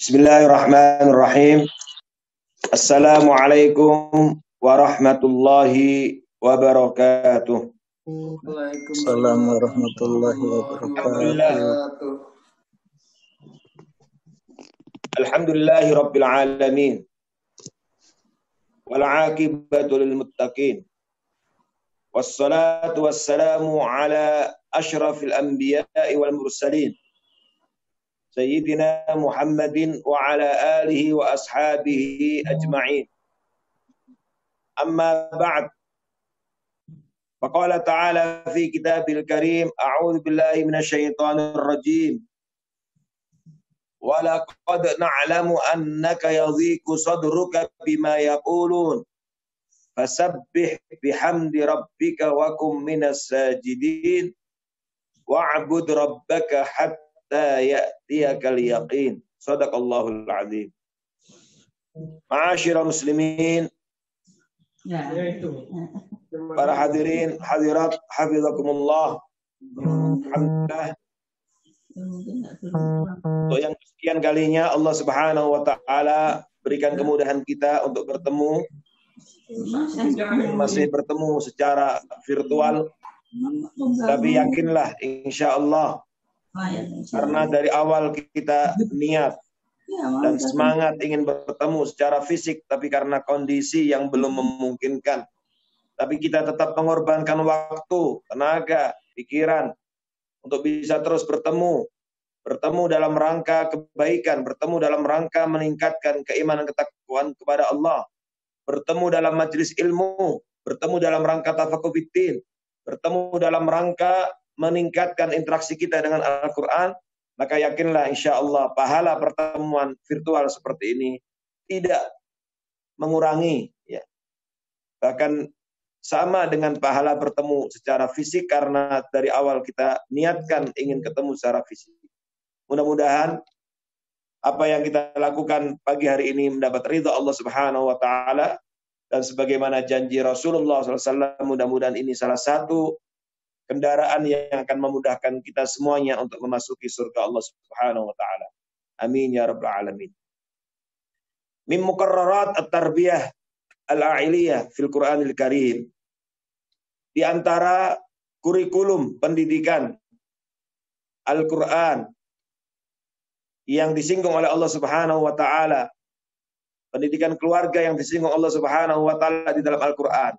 Bismillahirrahmanirrahim. Assalamualaikum warahmatullahi wabarakatuh. Assalamualaikum warahmatullahi wabarakatuh. Alhamdulillahi rabbil alamin. Wal 'aqibatu lil muttaqin. Wassalatu wassalamu ala asyrafil anbiya'i wal mursalin. Sayyidina Muhammadin wa ala alihi wa ashabihi ajma'in. Amma ba'd. Faqala ta'ala fi kitabil karim, a'udzu billahi minasyaitonir rajim. Wa laqad na'lamu annaka yadhiqu sadruka bima yaqulun. Fasabbih bihamdi rabbika wa kum minas sajidin. Wa'bud rabbaka hatta ya'tiyakal yaqin. Shadaqallahul azim. Ma'asyiral muslimin, para hadirin, hadirat, hafizakumullah. Alhamdulillah, untuk yang sekian kalinya Allah Subhanahu wa taala berikan kemudahan kita untuk bertemu, masih bertemu secara virtual, tapi yakinlah insyaallah, karena dari awal kita niat dan semangat ingin bertemu secara fisik, tapi karena kondisi yang belum memungkinkan, tapi kita tetap mengorbankan waktu, tenaga, pikiran untuk bisa terus bertemu dalam rangka kebaikan, bertemu dalam rangka meningkatkan keimanan ketakwaan kepada Allah, bertemu dalam majelis ilmu, bertemu dalam rangka tafaqquh fiddin, bertemu dalam rangka meningkatkan interaksi kita dengan Al-Quran, maka yakinlah insyaallah pahala pertemuan virtual seperti ini tidak mengurangi, ya, bahkan sama dengan pahala bertemu secara fisik, karena dari awal kita niatkan ingin ketemu secara fisik. Mudah-mudahan apa yang kita lakukan pagi hari ini mendapat ridha Allah Subhanahu wa taala, dan sebagaimana janji Rasulullah SAW, mudah-mudahan ini salah satu kendaraan yang akan memudahkan kita semuanya untuk memasuki surga Allah Subhanahu wa taala. Amin ya rabbal alamin. Min muqarrarat at-tarbiyah al-a'iliyah fil Qur'anil Karim. Di antara kurikulum pendidikan Al-Qur'an yang disinggung oleh Allah Subhanahu wa taala, pendidikan keluarga yang disinggung Allah Subhanahu wa taala di dalam Al-Qur'an.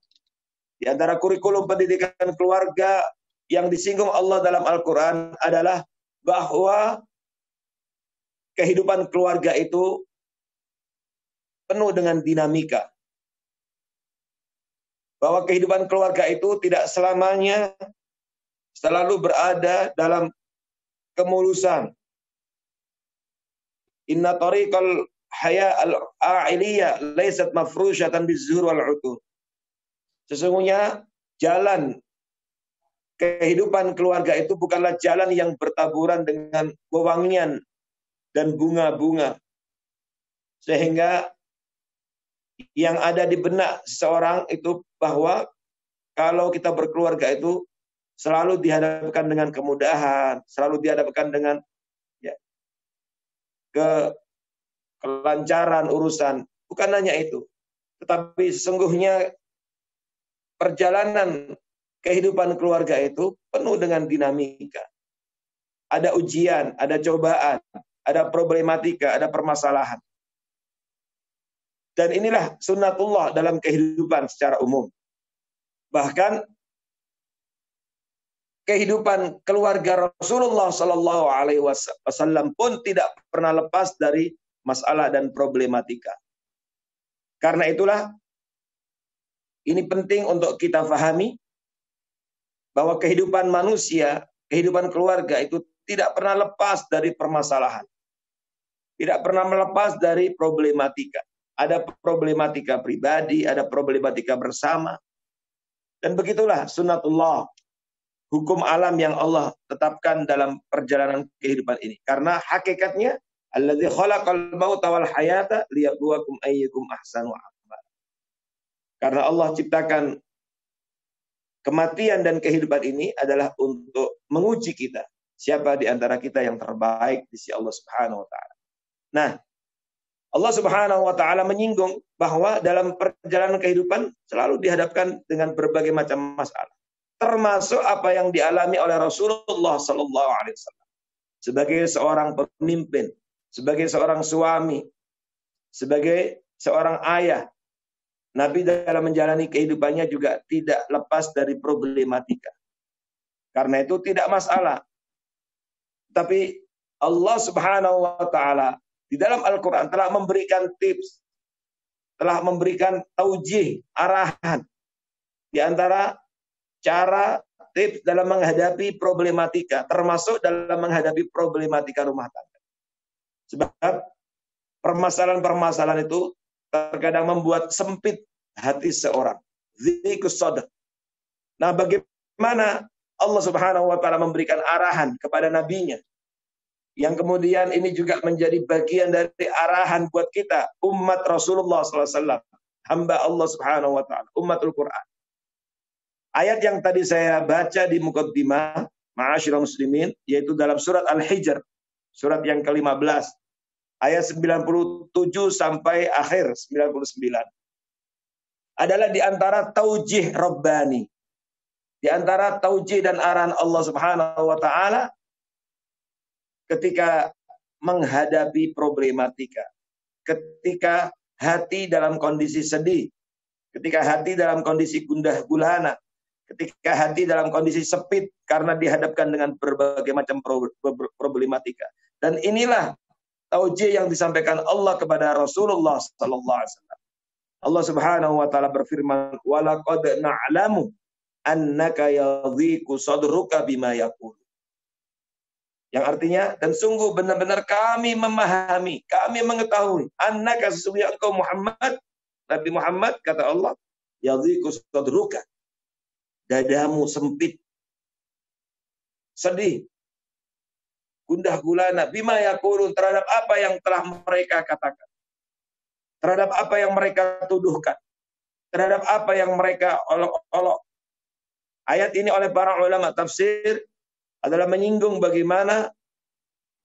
Di antara kurikulum pendidikan keluarga yang disinggung Allah dalam Al-Quran adalah bahwa kehidupan keluarga itu penuh dengan dinamika. Bahwa kehidupan keluarga itu tidak selamanya selalu berada dalam kemulusan. Inna tariqal haya al-a'iliyah laysat mafrusyatan bizuhur wal-'utur. Sesungguhnya jalan kehidupan keluarga itu bukanlah jalan yang bertaburan dengan wewangian dan bunga-bunga, sehingga yang ada di benak seseorang itu bahwa kalau kita berkeluarga itu selalu dihadapkan dengan kemudahan, selalu dihadapkan dengan kelancaran urusan. Bukan hanya itu, tetapi sesungguhnya perjalanan kehidupan keluarga itu penuh dengan dinamika. Ada ujian, ada cobaan, ada problematika, ada permasalahan. Dan inilah sunnatullah dalam kehidupan secara umum. Bahkan kehidupan keluarga Rasulullah Sallallahu Alaihi Wasallam pun tidak pernah lepas dari masalah dan problematika. Karena itulah ini penting untuk kita fahami bahwa kehidupan manusia, kehidupan keluarga itu tidak pernah lepas dari permasalahan. Tidak pernah melepas dari problematika. Ada problematika pribadi, ada problematika bersama. Dan begitulah sunnatullah, hukum alam yang Allah tetapkan dalam perjalanan kehidupan ini. Karena hakikatnya, alladzi khalaqal mauta wal hayata liyabluwakum ayyukum ahsanu amala. Karena Allah ciptakan kematian dan kehidupan ini adalah untuk menguji kita. Siapa di antara kita yang terbaik di sisi Allah Subhanahu wa taala. Nah, Allah Subhanahu wa taala menyinggung bahwa dalam perjalanan kehidupan selalu dihadapkan dengan berbagai macam masalah. Termasuk apa yang dialami oleh Rasulullah sallallahu alaihi wasallam. Sebagai seorang pemimpin, sebagai seorang suami, sebagai seorang ayah, Nabi dalam menjalani kehidupannya juga tidak lepas dari problematika. Karena itu tidak masalah. Tapi Allah Subhanahu wa taala di dalam Al-Quran telah memberikan tips, telah memberikan taujih, arahan. Di antara cara tips dalam menghadapi problematika, termasuk dalam menghadapi problematika rumah tangga. Sebab permasalahan-permasalahan itu terkadang membuat sempit hati seorang. Dzikus sadr. Nah, bagaimana Allah Subhanahu wa taala memberikan arahan kepada nabinya, yang kemudian ini juga menjadi bagian dari arahan buat kita, umat Rasulullah SAW, hamba Allah Subhanahu wa taala, umatul Quran. Ayat yang tadi saya baca di muqaddimah, ma'asyiral muslimin, yaitu dalam surat Al-Hijr, surat yang ke-15, ayat 97 sampai akhir 99. Adalah di antara taujih Rabbani. Di antara taujih dan arahan Allah Subhanahu wa taala ketika menghadapi problematika, ketika hati dalam kondisi sedih, ketika hati dalam kondisi gundah gulana, ketika hati dalam kondisi sempit karena dihadapkan dengan berbagai macam problematika. Dan inilah taujih yang disampaikan Allah kepada Rasulullah sallallahu alaihi wasallam. Allah Subhanahu wa taala berfirman, "Wa laqad na'lamu annaka yadhiqu sadruka bima yaqul." Yang artinya, dan sungguh benar-benar kami memahami, kami mengetahui, annaka sesungguhnya engkau Muhammad, Nabi Muhammad, kata Allah, yadhiqu sadruka, dadamu sempit, sedih, gundah gulana, bima yaqulun, terhadap apa yang telah mereka katakan, terhadap apa yang mereka tuduhkan, terhadap apa yang mereka olok-olok. Ayat ini oleh para ulama tafsir adalah menyinggung bagaimana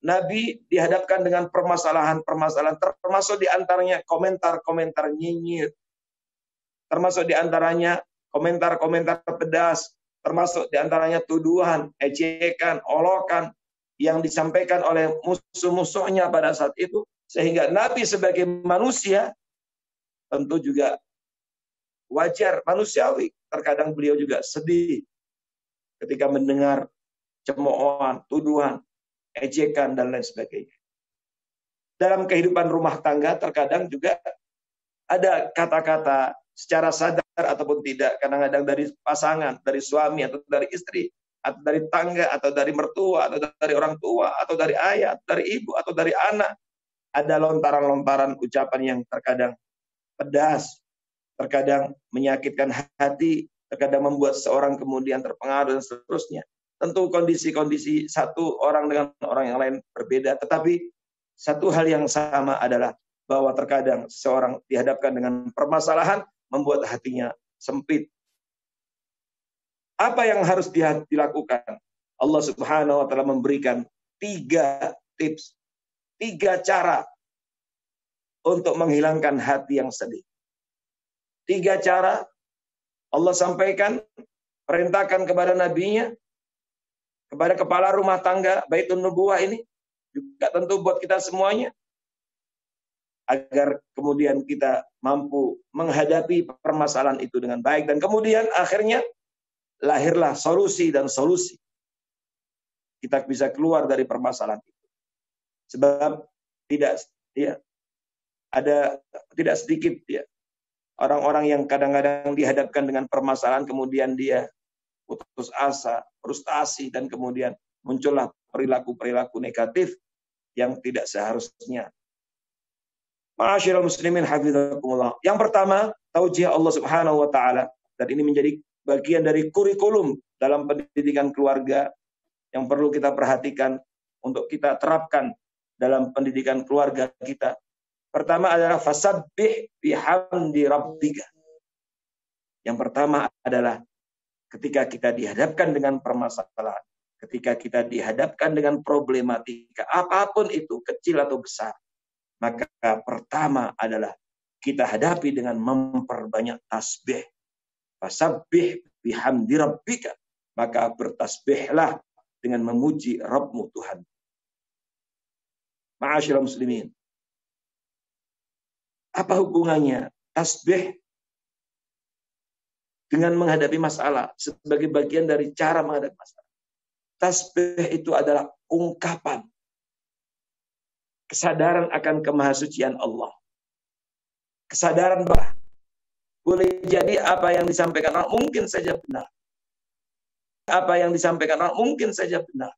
Nabi dihadapkan dengan permasalahan-permasalahan, termasuk diantaranya komentar-komentar nyinyir, termasuk diantaranya komentar-komentar pedas, termasuk diantaranya tuduhan, ejekan, olokan yang disampaikan oleh musuh-musuhnya pada saat itu, sehingga Nabi sebagai manusia tentu juga wajar, manusiawi, terkadang beliau juga sedih ketika mendengar cemoohan, tuduhan, ejekan, dan lain sebagainya. Dalam kehidupan rumah tangga terkadang juga ada kata-kata secara sadar ataupun tidak, kadang-kadang dari pasangan, dari suami atau dari istri, atau dari tangga, atau dari mertua, atau dari orang tua, atau dari ayah, atau dari ibu, atau dari anak. Ada lontaran-lontaran ucapan yang terkadang pedas, terkadang menyakitkan hati, terkadang membuat seorang kemudian terpengaruh, dan seterusnya. Tentu kondisi-kondisi satu orang dengan orang yang lain berbeda, tetapi satu hal yang sama adalah bahwa terkadang seseorang dihadapkan dengan permasalahan membuat hatinya sempit. Apa yang harus dilakukan? Allah Subhanahu wa taala memberikan 3 tips, 3 cara untuk menghilangkan hati yang sedih. 3 cara Allah sampaikan, perintahkan kepada nabinya, kepada kepala rumah tangga Baitun Nubuwah ini, juga tentu buat kita semuanya, agar kemudian kita mampu menghadapi permasalahan itu dengan baik, dan kemudian akhirnya lahirlah solusi dan solusi. Kita bisa keluar dari permasalahan itu. Sebab tidak sedikit orang-orang yang kadang-kadang dihadapkan dengan permasalahan, kemudian dia putus asa, frustasi, dan kemudian muncullah perilaku-perilaku negatif yang tidak seharusnya. Ma'asyiral muslimin hafizakumullah. Yang pertama, taujih Allah Subhanahu wa taala, dan ini menjadi bagian dari kurikulum dalam pendidikan keluarga yang perlu kita perhatikan untuk kita terapkan dalam pendidikan keluarga kita. Pertama adalah fasabbih bihamdi rabbika. Yang pertama adalah ketika kita dihadapkan dengan permasalahan, ketika kita dihadapkan dengan problematika, apapun itu, kecil atau besar, Maka pertama adalah kita hadapi dengan memperbanyak tasbih. Fasabbih bihamdi rabbika. Maka bertasbihlah dengan memuji Rabbmu Tuhan. Ma'asyiral muslimin. Apa hubungannya tasbih dengan menghadapi masalah sebagai bagian dari cara menghadapi masalah? Tasbih itu adalah ungkapan kesadaran akan kemahasucian Allah. Kesadaran bahwa boleh jadi apa yang disampaikan Allah mungkin saja benar. Apa yang disampaikan Allah mungkin saja benar.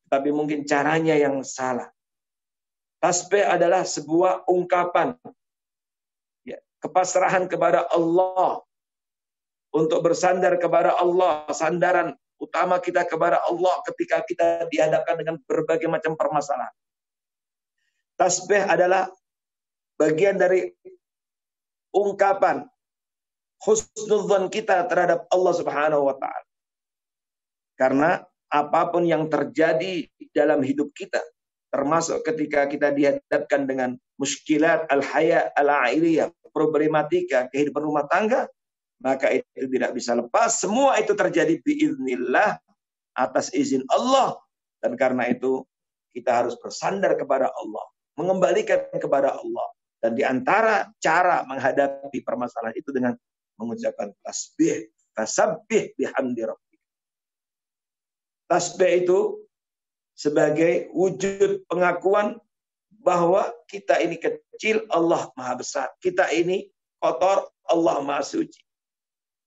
Tapi mungkin caranya yang salah. Tasbih adalah sebuah ungkapan kepasrahan kepada Allah, untuk bersandar kepada Allah, sandaran utama kita kepada Allah ketika kita dihadapkan dengan berbagai macam permasalahan. Tasbih adalah bagian dari ungkapan husnudzon kita terhadap Allah Subhanahu wa taala. Karena apapun yang terjadi dalam hidup kita, termasuk ketika kita dihadapkan dengan muskilat al-haya al-ailiyah, problematika kehidupan rumah tangga, maka itu tidak bisa lepas. Semua itu terjadi biiznillah, atas izin Allah. Dan karena itu kita harus bersandar kepada Allah, mengembalikan kepada Allah. Dan di antara cara menghadapi permasalahan itu dengan mengucapkan tasbih. Fasabbih bihamdi rabbika. Tasbih itu sebagai wujud pengakuan bahwa kita ini kecil, Allah Maha Besar. Kita ini kotor, Allah Maha Suci.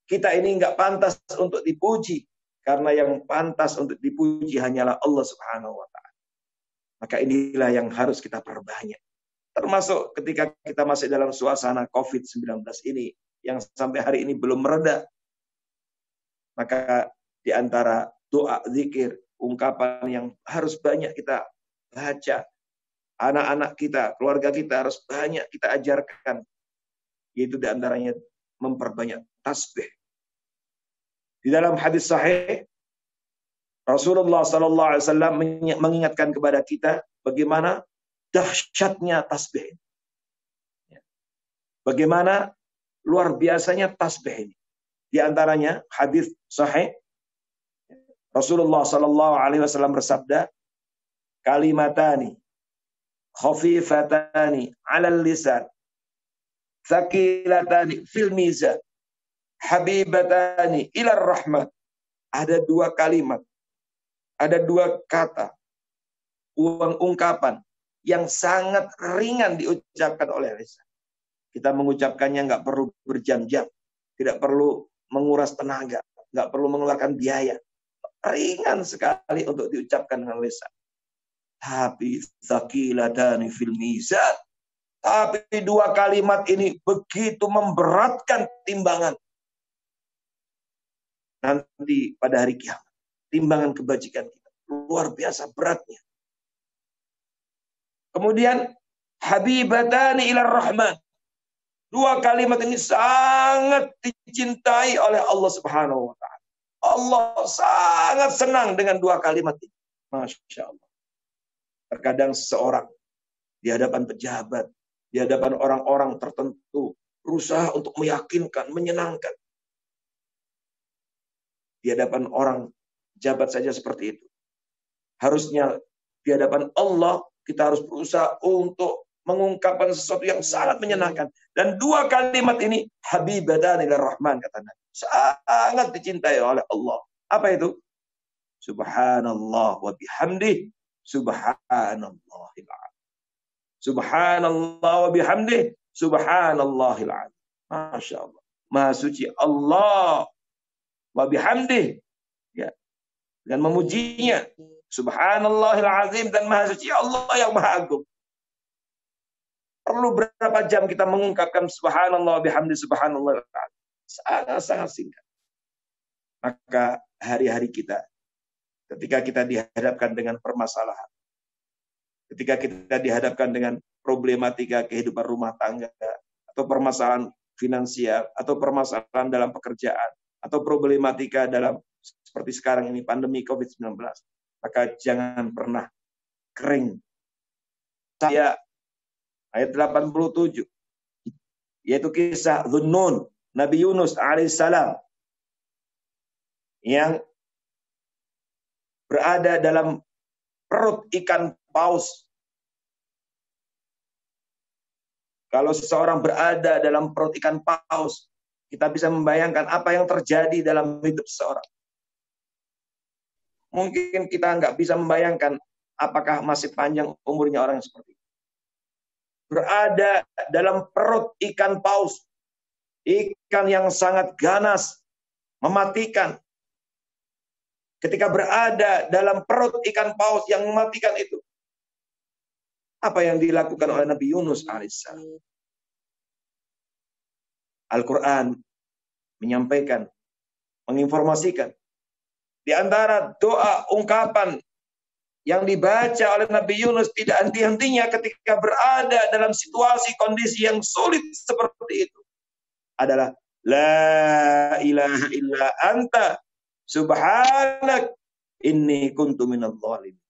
Kita ini nggak pantas untuk dipuji, karena yang pantas untuk dipuji hanyalah Allah Subhanahu wa taala. Maka inilah yang harus kita perbanyak. Termasuk ketika kita masih dalam suasana COVID-19 ini, yang sampai hari ini belum mereda. Maka di antara doa, zikir, ungkapan yang harus banyak kita baca, anak-anak kita, keluarga kita harus banyak kita ajarkan, yaitu di antaranya memperbanyak tasbih. Di dalam hadis sahih, Rasulullah SAW mengingatkan kepada kita bagaimana dahsyatnya tasbih. Bagaimana luar biasanya tasbih ini. Di antaranya hadis sahih, Rasulullah SAW bersabda, kalimatani khafifatani 'alal lisan, tsaqilatani fil mizan, habibatani ilar rahmat. Ada dua kalimat, ada dua kata, ungkapan yang sangat ringan diucapkan oleh lisan. Kita mengucapkannya nggak perlu berjam-jam, tidak perlu menguras tenaga, nggak perlu mengeluarkan biaya. Ringan sekali untuk diucapkan dengan lisan. Tapi tsaqilatani fil mizan. Tapi dua kalimat ini begitu memberatkan timbangan. Nanti pada hari kiamat, timbangan kebajikan kita luar biasa beratnya. Kemudian habibatani ilar rahman. Dua kalimat ini sangat dicintai oleh Allah Subhanahu wa taala. Allah sangat senang dengan dua kalimat ini. Masya Allah. Terkadang seseorang di hadapan pejabat, di hadapan orang-orang tertentu, berusaha untuk meyakinkan, menyenangkan. Di hadapan orang pejabat saja seperti itu. Harusnya di hadapan Allah kita harus berusaha untuk mengungkapkan sesuatu yang sangat menyenangkan. Dan dua kalimat ini habibatan ila rahman, kata Nabi. Sangat dicintai oleh Allah. Apa itu? Subhanallah wa bihamdih. Subhanallahil azim. Subhanallah wa bihamdih. Subhanallahil azim. Masya Allah. Maha suci Allah wa bihamdih. Ya. Dengan memujinya. Subhanallahil azim, dan maha suci Allah yang maha agung. Perlu berapa jam kita mengungkapkan subhanallah bihamdi subhanallah. Sangat-sangat singkat. Maka hari-hari kita, ketika kita dihadapkan dengan permasalahan, ketika kita dihadapkan dengan problematika kehidupan rumah tangga, atau permasalahan finansial, atau permasalahan dalam pekerjaan, atau problematika dalam seperti sekarang ini pandemi COVID-19, maka jangan pernah kering saya ayat 87, yaitu kisah Dhunnun, Nabi Yunus alaihissalam yang berada dalam perut ikan paus. Kalau seseorang berada dalam perut ikan paus, kita bisa membayangkan apa yang terjadi dalam hidup seseorang. Mungkin kita nggak bisa membayangkan apakah masih panjang umurnya orang seperti itu. Berada dalam perut ikan paus, ikan yang sangat ganas, mematikan. Ketika berada dalam perut ikan paus yang mematikan itu, apa yang dilakukan oleh Nabi Yunus alaihissalam? Al-Quran menyampaikan, menginformasikan. Di antara doa ungkapan yang dibaca oleh Nabi Yunus tidak henti-hentinya ketika berada dalam situasi kondisi yang sulit seperti itu adalah La ilaha illa anta subhanak inni kuntu minadh dhalimin.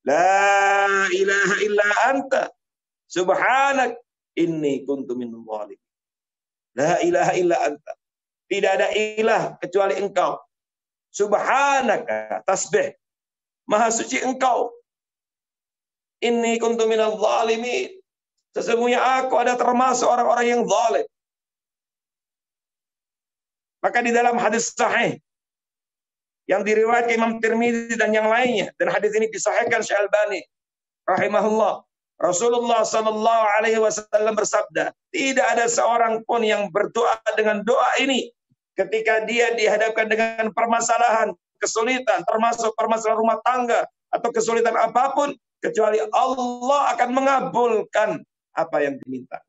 La ilaha illa anta subhanak inni kuntu minadh dhalimin. La ilaha illa anta. Tidak ada ilah kecuali engkau. Subhanaka, tasbih. Maha suci engkau. Inni kuntu minadh dhalimin. Sesungguhnya aku ada termasuk orang-orang yang zalim. Maka di dalam hadis sahih yang diriwayatkan Imam Tirmidzi dan yang lainnya, dan hadis ini disahihkan Syekh Albani rahimahullah, Rasulullah sallallahu alaihi wasallam bersabda, tidak ada seorang pun yang berdoa dengan doa ini ketika dia dihadapkan dengan permasalahan, kesulitan, termasuk permasalahan rumah tangga atau kesulitan apapun, kecuali Allah akan mengabulkan apa yang diminta.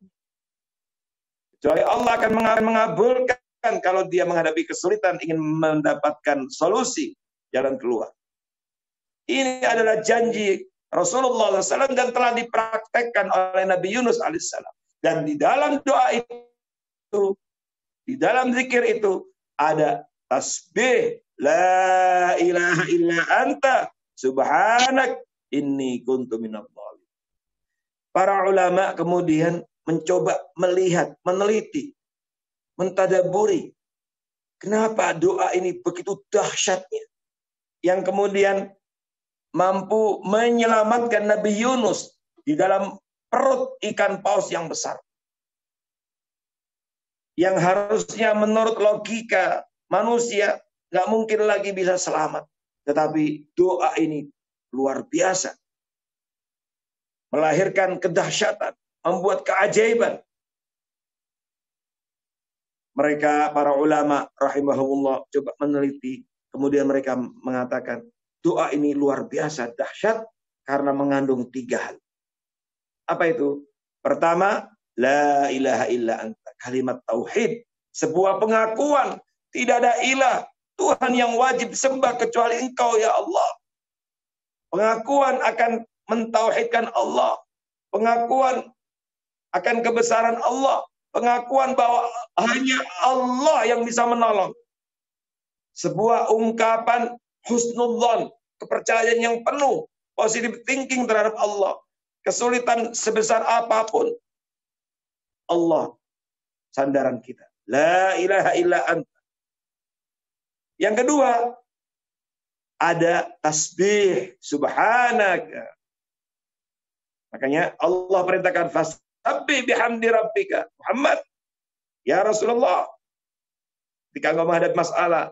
Kecuali Allah akan mengabulkan kalau dia menghadapi kesulitan, ingin mendapatkan solusi, jalan keluar. Ini adalah janji Rasulullah SAW dan telah dipraktekkan oleh Nabi Yunus alaihissalam. Dan di dalam doa itu, di dalam zikir itu, ada tasbih. La ilaha illa anta subhanak inni kuntu minadh dhalimin. Para ulama kemudian mencoba melihat, meneliti, mentadaburi kenapa doa ini begitu dahsyatnya yang kemudian mampu menyelamatkan Nabi Yunus di dalam perut ikan paus yang besar, yang harusnya menurut logika manusia nggak mungkin lagi bisa selamat, tetapi doa ini luar biasa, melahirkan kedahsyatan, membuat keajaiban. Mereka para ulama rahimahullah coba meneliti, kemudian mereka mengatakan doa ini luar biasa dahsyat karena mengandung 3 hal. Apa itu? Pertama, la ilaha illa anta, kalimat tauhid, sebuah pengakuan tidak ada ilah Tuhan yang wajib sembah kecuali Engkau ya Allah. Pengakuan akan mentauhidkan Allah, pengakuan akan kebesaran Allah, pengakuan bahwa hanya Allah yang bisa menolong. Sebuah ungkapan husnudzon, kepercayaan yang penuh, positive thinking terhadap Allah. Kesulitan sebesar apapun, Allah sandaran kita. La ilaha illa anta. Yang kedua, ada tasbih subhanaka. Makanya Allah perintahkan fasabbih bihamdi rabbika. Muhammad, ya Rasulullah, ketika engkau menghadapi masalah,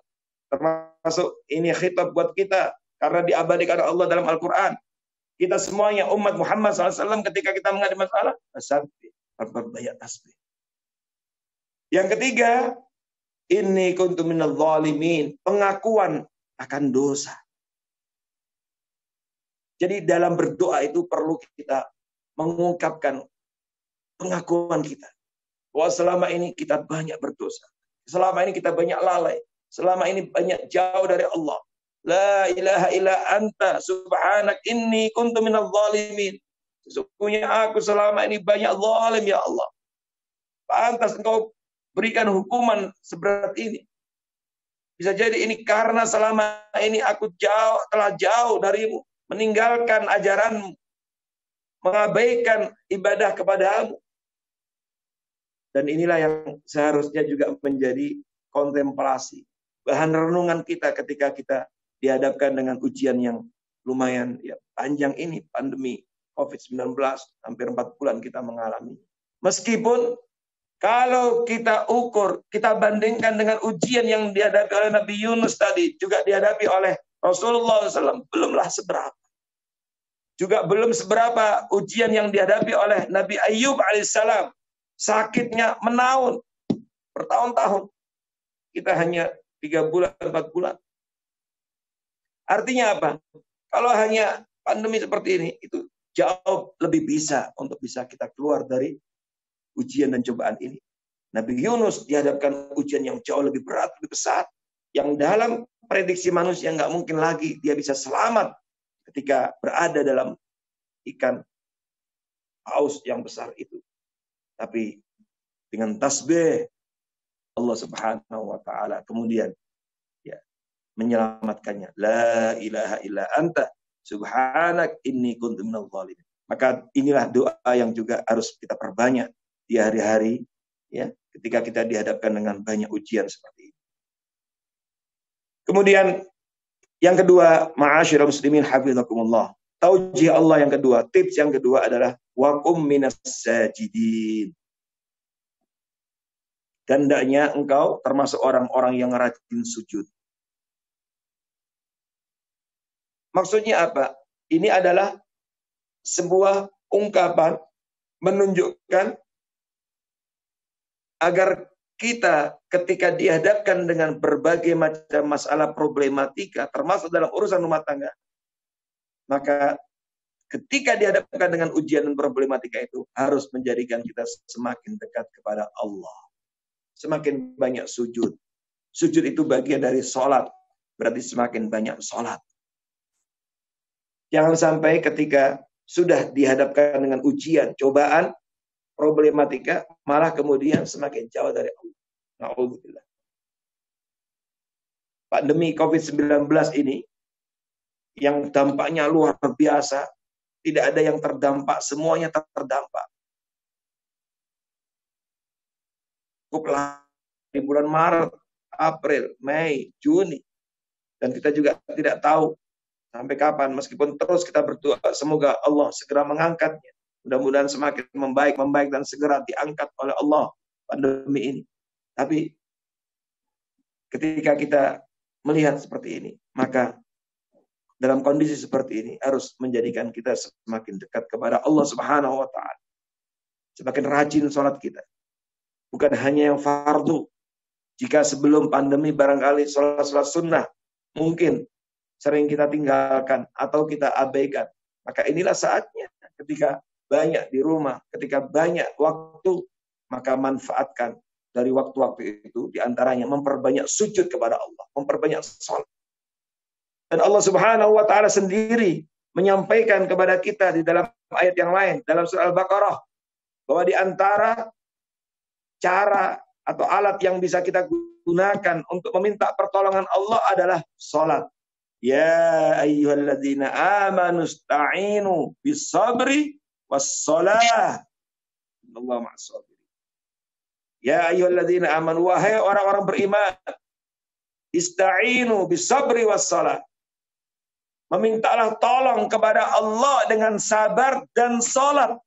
termasuk ini khitab buat kita karena diabadikan Allah dalam Al-Quran. Kita semuanya umat Muhammad SAW ketika kita menghadapi masalah, fasabbih, berbanyak tasbih. Yang ketiga, inni kuntu minadh dhalimin, pengakuan akan dosa. Jadi dalam berdoa itu perlu kita mengungkapkan pengakuan kita. Bahwa selama ini kita banyak berdosa. Selama ini kita banyak lalai. Selama ini banyak jauh dari Allah. La ilaha illa anta subhanak inni kuntu minadh dhalimin. Sesungguhnya aku selama ini banyak zalim ya Allah. Pantas engkau berikan hukuman seberat ini. Bisa jadi ini karena selama ini aku telah jauh darimu, meninggalkan ajaranmu. mengabaikan ibadah kepadamu. Dan inilah yang seharusnya juga menjadi kontemplasi, bahan renungan kita ketika kita dihadapkan dengan ujian yang lumayan ya, panjang ini, pandemi COVID-19, hampir 4 bulan kita mengalami. Meskipun kalau kita ukur, kita bandingkan dengan ujian yang dihadapi oleh Nabi Yunus tadi, juga dihadapi oleh Rasulullah SAW, belumlah seberapa. Juga belum seberapa ujian yang dihadapi oleh Nabi Ayyub alaihissalam. Sakitnya menaun bertahun-tahun. Kita hanya 3 bulan, 4 bulan. Artinya apa? Kalau hanya pandemi seperti ini, itu jauh lebih bisa untuk bisa kita keluar dari ujian dan cobaan ini. Nabi Yunus dihadapkan ujian yang jauh lebih berat, lebih besar. Yang dalam prediksi manusia nggak mungkin lagi dia bisa selamat ketika berada dalam ikan paus yang besar itu. Tapi dengan tasbih Allah Subhanahu wa taala kemudian ya menyelamatkannya. La ilaha illa anta subhanak inni kuntu minadh dhalimin. Maka inilah doa yang juga harus kita perbanyak di hari-hari ya ketika kita dihadapkan dengan banyak ujian seperti ini. Kemudian yang kedua, ma'asyiral muslimin hafizakumullah. Taujih Allah yang kedua, tips yang kedua adalah waqum minas sajidin. Hendaknya engkau termasuk orang-orang yang rajin sujud. Maksudnya apa? Ini adalah sebuah ungkapan menunjukkan agar kita ketika dihadapkan dengan berbagai macam masalah problematika, termasuk dalam urusan rumah tangga, maka ketika dihadapkan dengan ujian dan problematika itu harus menjadikan kita semakin dekat kepada Allah. Semakin banyak sujud. Sujud itu bagian dari sholat. Berarti semakin banyak sholat. Jangan sampai ketika sudah dihadapkan dengan ujian, cobaan, problematika, malah kemudian semakin jauh dari Allah. Na'udzubillah. Pandemi COVID-19 ini, yang dampaknya luar biasa, tidak ada yang terdampak, semuanya terdampak. Cukuplah di bulan Maret, April, Mei, Juni. Dan kita juga tidak tahu sampai kapan. Meskipun terus kita berdoa, semoga Allah segera mengangkatnya. Mudah-mudahan semakin membaik dan segera diangkat oleh Allah pandemi ini. Tapi ketika kita melihat seperti ini, maka dalam kondisi seperti ini harus menjadikan kita semakin dekat kepada Allah Subhanahu wa taala. Semakin rajin sholat kita. Bukan hanya yang fardu. Jika sebelum pandemi barangkali sholat sunnah mungkin sering kita tinggalkan atau kita abaikan. Maka inilah saatnya ketika banyak di rumah, ketika banyak waktu, maka manfaatkan dari waktu-waktu itu diantaranya memperbanyak sujud kepada Allah, memperbanyak sholat. Dan Allah Subhanahu wa taala sendiri menyampaikan kepada kita di dalam ayat yang lain dalam surah Al-Baqarah bahwa di antara cara atau alat yang bisa kita gunakan untuk meminta pertolongan Allah adalah sholat. Ya ayyuhalladzina amanu ista'inu bis-sabri was-shalah. Allah ma'as-sabirin. Ya ayyuhalladzina amanu, wahai orang-orang beriman, ista'inu bis-sabri was-shalah. Memintalah tolong kepada Allah dengan sabar dan sholat.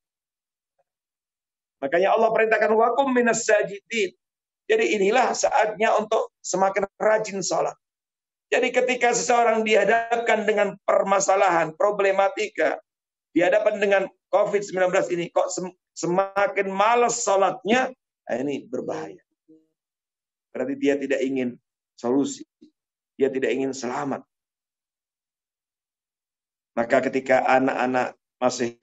Makanya Allah perintahkan waqum minas sajidin. Jadi inilah saatnya untuk semakin rajin sholat. Jadi ketika seseorang dihadapkan dengan permasalahan, problematika, dihadapkan dengan COVID-19 ini, kok semakin malas sholatnya, nah ini berbahaya. Berarti dia tidak ingin solusi. Dia tidak ingin selamat. Maka ketika anak-anak masih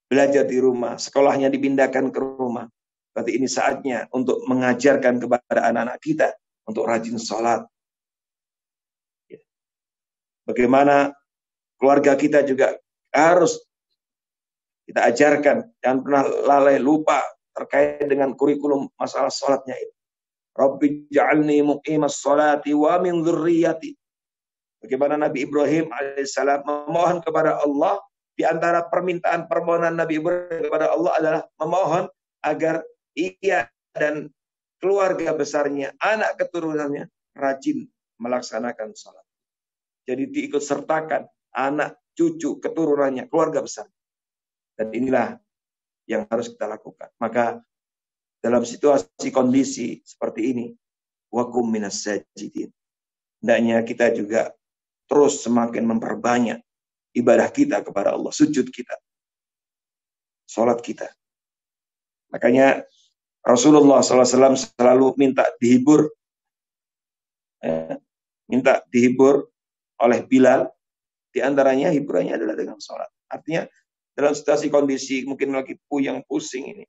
belajar di rumah, sekolahnya dipindahkan ke rumah, berarti ini saatnya untuk mengajarkan kepada anak-anak kita untuk rajin sholat. Bagaimana keluarga kita juga harus kita ajarkan, jangan pernah lalai lupa terkait dengan kurikulum masalah sholatnya itu. Rabbi ja'alni muqimas sholati wa min dzurriyyati. Bagaimana Nabi Ibrahim alaihissalam memohon kepada Allah Di antara permintaan permohonan Nabi Ibrahim kepada Allah adalah memohon agar ia dan keluarga besarnya, anak keturunannya rajin melaksanakan sholat. Jadi diikut sertakan anak, cucu, keturunannya, keluarga besar. Dan inilah yang harus kita lakukan. Maka dalam situasi kondisi seperti ini, wakum minas sajidin. Hendaknya kita juga terus semakin memperbanyak ibadah kita kepada Allah, sujud kita, sholat kita. Makanya Rasulullah SAW selalu minta dihibur oleh Bilal. Di antaranya hiburannya adalah dengan sholat. Artinya dalam situasi kondisi mungkin lagi puyeng pusing ini,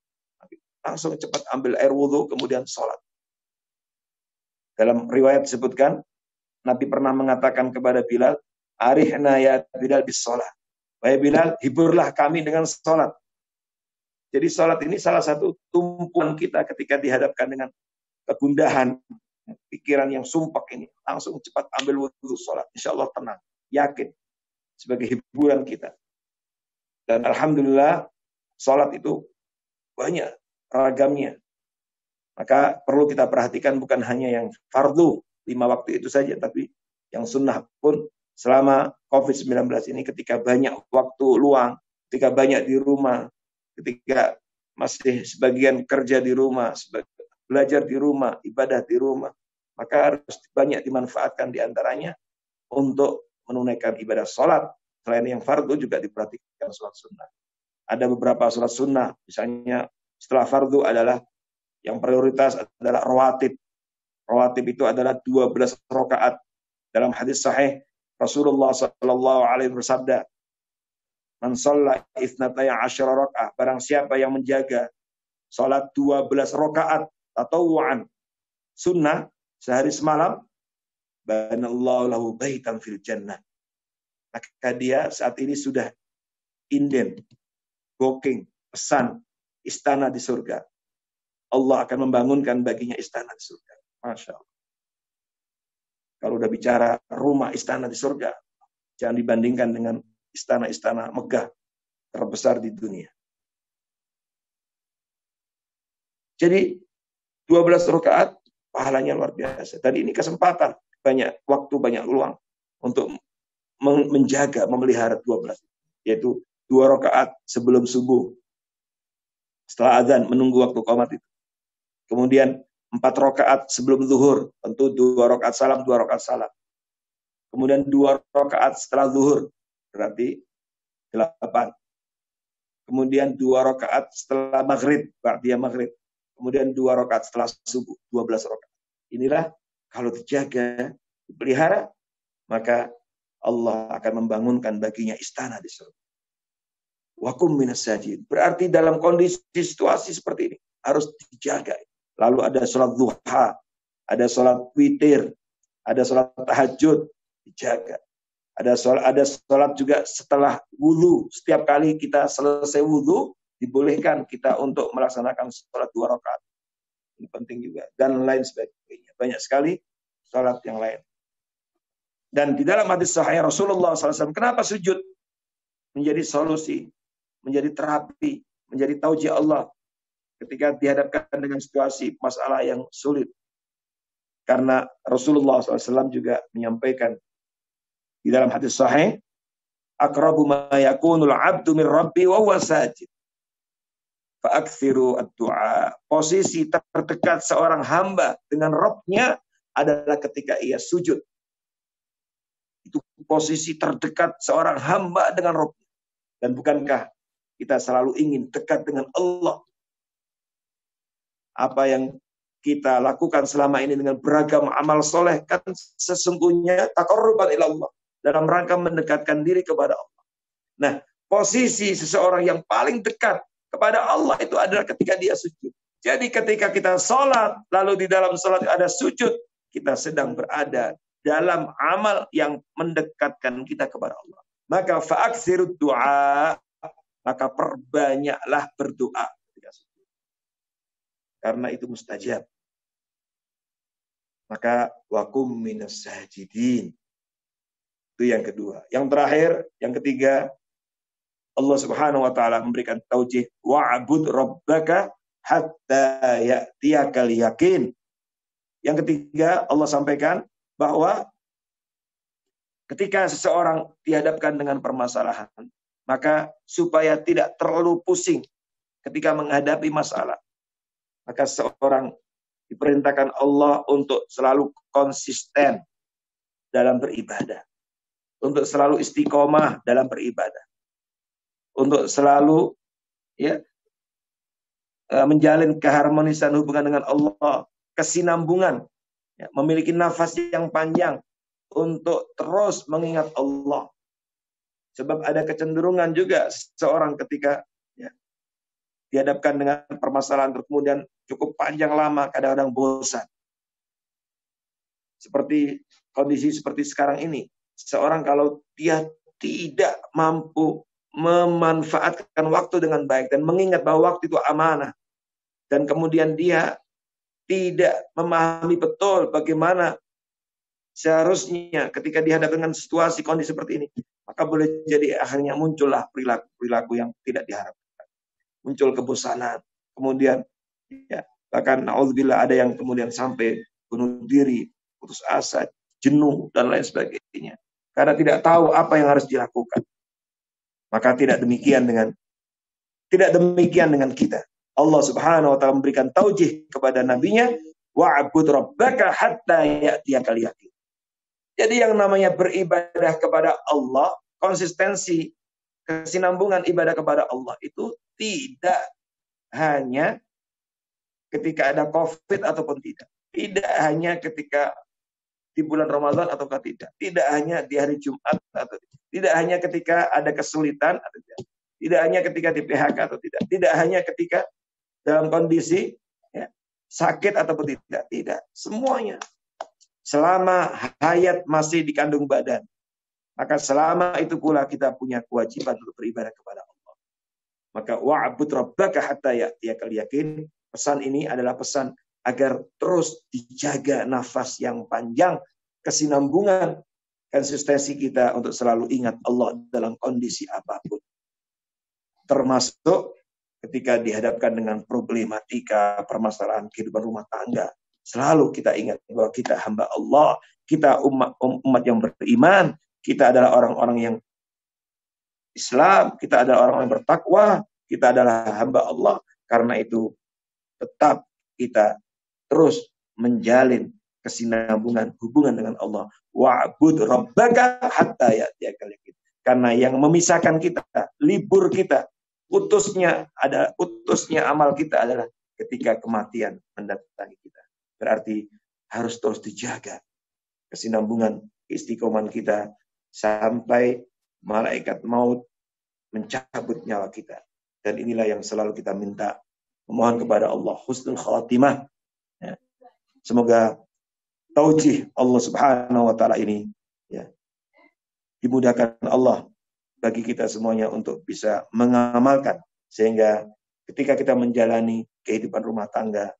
langsung cepat ambil air wudhu kemudian sholat. Dalam riwayat disebutkan Nabi pernah mengatakan kepada Bilal, arihna ya Bilal bis sholat. Wahai Bilal, hiburlah kami dengan sholat. Jadi sholat ini salah satu tumpuan kita ketika dihadapkan dengan kegundahan, pikiran yang sumpek ini. Langsung cepat ambil wudhu sholat. Insya Allah tenang, yakin. Sebagai hiburan kita. Dan alhamdulillah, sholat itu banyak ragamnya. Maka perlu kita perhatikan bukan hanya yang fardu 5 waktu itu saja, tapi yang sunnah pun selama COVID-19 ini ketika banyak waktu luang, ketika banyak di rumah, ketika masih sebagian kerja di rumah, belajar di rumah, ibadah di rumah, maka harus banyak dimanfaatkan diantaranya untuk menunaikan ibadah sholat. Selain yang fardu juga diperhatikan sholat sunnah. Ada beberapa sholat sunnah, misalnya setelah fardu adalah yang prioritas adalah rawatib. Rawatib itu adalah 12 rakaat. Dalam hadis sahih Rasulullah sallallahu alaihi bersabda, "Man shalla 12 rakaat, barang siapa yang menjaga salat 12 rakaat tatawuan sunnah sehari semalam, banallahu lahu baitan fil jannah." Maka dia saat ini sudah inden, booking, pesan istana di surga. Allah akan membangunkan baginya istana di surga. Masya Allah. Kalau udah bicara rumah istana di surga, jangan dibandingkan dengan istana-istana megah terbesar di dunia. Jadi 12 rakaat pahalanya luar biasa. Dan ini kesempatan, banyak waktu, banyak luang untuk menjaga, memelihara 12. Yaitu 2 rakaat sebelum subuh. Setelah azan menunggu waktu qomat itu. Kemudian 4 rakaat sebelum zuhur, tentu 2 rakaat salam, 2 rakaat salam. Kemudian 2 rakaat setelah zuhur, berarti 8. Kemudian 2 rakaat setelah maghrib, berarti maghrib. Kemudian 2 rakaat setelah subuh, 12 rakaat. Inilah kalau dijaga, dipelihara, maka Allah akan membangunkan baginya istana di surga. Wakum minas sajid. Berarti dalam kondisi situasi seperti ini harus dijaga. Lalu ada sholat duha, ada sholat witir, ada sholat tahajud, dijaga. Ada sholat juga setelah wudhu. Setiap kali kita selesai wudhu, dibolehkan kita untuk melaksanakan sholat 2 rakaat. Ini penting juga. Dan lain sebagainya. Banyak sekali sholat yang lain. Dan di dalam hadis sahih Rasulullah SAW, kenapa sujud menjadi solusi, menjadi terapi, menjadi tauji Allah ketika dihadapkan dengan situasi masalah yang sulit. Karena Rasulullah SAW juga menyampaikan di dalam hadis sahih, aqrabu ma yakunul 'abdu min rabbi wa huwa sajid. Fa'akthiru ad-du'a. Posisi terdekat seorang hamba dengan Rabb-nya adalah ketika ia sujud. Itu posisi terdekat seorang hamba dengan Rabb-nya. Dan bukankah kita selalu ingin dekat dengan Allah? Apa yang kita lakukan selama ini dengan beragam amal soleh kan sesungguhnya taqarruban ila Allah, dalam rangka mendekatkan diri kepada Allah. Nah, posisi seseorang yang paling dekat kepada Allah itu adalah ketika dia sujud. Jadi ketika kita sholat, lalu di dalam sholat ada sujud, kita sedang berada dalam amal yang mendekatkan kita kepada Allah. Maka fa'aktsirud du'a, maka perbanyaklah berdoa. Karena itu mustajab. Maka wakum minas sajidin. Itu yang kedua. Yang terakhir, yang ketiga, Allah Subhanahu wa taala memberikan taujih wa'bud rabbaka hatta ya'tiyakal yakin. Yang ketiga, Allah sampaikan bahwa ketika seseorang dihadapkan dengan permasalahan, maka supaya tidak terlalu pusing ketika menghadapi masalah, maka seorang diperintahkan Allah untuk selalu konsisten dalam beribadah, untuk selalu istiqomah dalam beribadah, untuk selalu menjalin keharmonisan hubungan dengan Allah, kesinambungan, memiliki nafas yang panjang untuk terus mengingat Allah. Sebab ada kecenderungan juga seorang ketika dihadapkan dengan permasalahan kemudian cukup panjang lama, kadang-kadang bosan. Seperti kondisi seperti sekarang ini, seorang kalau dia tidak mampu memanfaatkan waktu dengan baik dan mengingat bahwa waktu itu amanah, dan kemudian dia tidak memahami betul bagaimana seharusnya ketika dihadapkan dengan situasi kondisi seperti ini, maka boleh jadi akhirnya muncullah perilaku yang tidak diharapkan. Muncul kebosanan, kemudian bahkan naudzubillah ada yang kemudian sampai bunuh diri, putus asa, jenuh dan lain sebagainya, karena tidak tahu apa yang harus dilakukan. Maka tidak demikian dengan kita. Allah Subhanahu wa taala memberikan taujih kepada nabinya, wa'bud rabbaka hatta ya'tiyakal yakin. Jadi yang namanya beribadah kepada Allah, konsistensi, kesinambungan ibadah kepada Allah itu tidak hanya ketika ada COVID ataupun tidak. Tidak hanya ketika di bulan Ramadan ataukah tidak. Tidak hanya di hari Jumat atau tidak. Tidak hanya ketika ada kesulitan atau tidak. Tidak hanya ketika di PHK atau tidak. Tidak hanya ketika dalam kondisi sakit ataupun tidak. Tidak. Semuanya. Selama hayat masih di kandung badan, maka selama itu pula kita punya kewajiban untuk beribadah kepada Allah. Maka wa'bud rabbaka hatta ya'tiyakal yakin. Pesan ini adalah pesan agar terus dijaga nafas yang panjang, kesinambungan, konsistensi kita untuk selalu ingat Allah dalam kondisi apapun. Termasuk ketika dihadapkan dengan problematika, permasalahan kehidupan rumah tangga. Selalu kita ingat bahwa kita hamba Allah, kita umat yang beriman, kita adalah orang-orang yang Islam, kita adalah orang yang bertakwa, kita adalah hamba Allah. Karena itu tetap kita terus menjalin kesinambungan hubungan dengan Allah. Wa'bud rabbaka hatta ya'tiyakal yakin. Karena yang memisahkan kita, libur kita, utusnya amal kita adalah ketika kematian mendatangi kita. Berarti harus terus dijaga kesinambungan, istiqoman kita sampai malaikat maut mencabut nyawa kita. Dan inilah yang selalu kita minta. Memohon kepada Allah husnul khatimah. Semoga taujih Allah Subhanahu wa taala ini dimudahkan Allah bagi kita semuanya untuk bisa mengamalkan, sehingga ketika kita menjalani kehidupan rumah tangga,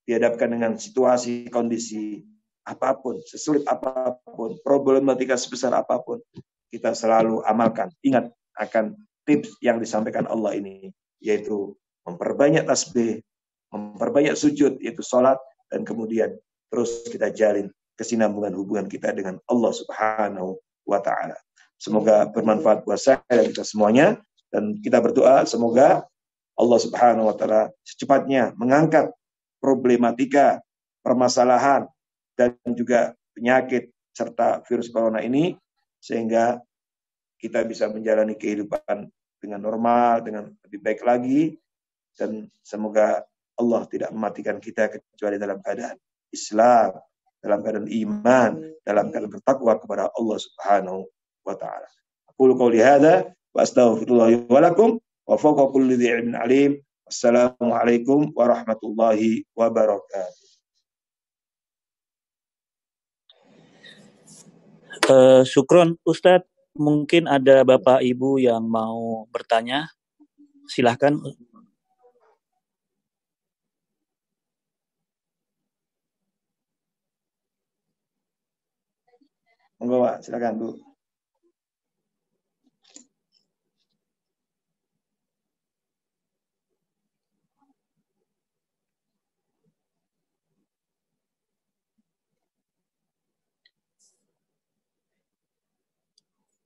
dihadapkan dengan situasi kondisi apapun, sesulit apapun, problematika sebesar apapun, kita selalu amalkan. Ingat akan tips yang disampaikan Allah ini, yaitu memperbanyak tasbih, memperbanyak sujud, yaitu sholat, dan kemudian terus kita jalin kesinambungan hubungan kita dengan Allah Subhanahu wa ta'ala. Semoga bermanfaat buat saya dan kita semuanya, dan kita berdoa semoga Allah Subhanahu wa ta'ala secepatnya mengangkat problematika, permasalahan, dan juga penyakit serta virus corona ini, sehingga kita bisa menjalani kehidupan dengan normal, dengan lebih baik lagi. Dan semoga Allah tidak mematikan kita kecuali dalam keadaan Islam, dalam keadaan iman, dalam keadaan bertakwa kepada Allah Subhanahu wa ta'ala. Aqulu qouli hadza wa astaghfirullah wa lakum wa fawqa kulli dhi ilmin alim. Wassalamualaikum warahmatullahi wabarakatuh. Syukron Ustadz. Mungkin ada Bapak Ibu yang mau bertanya. Silahkan. Monggo Pak, silakan Bu.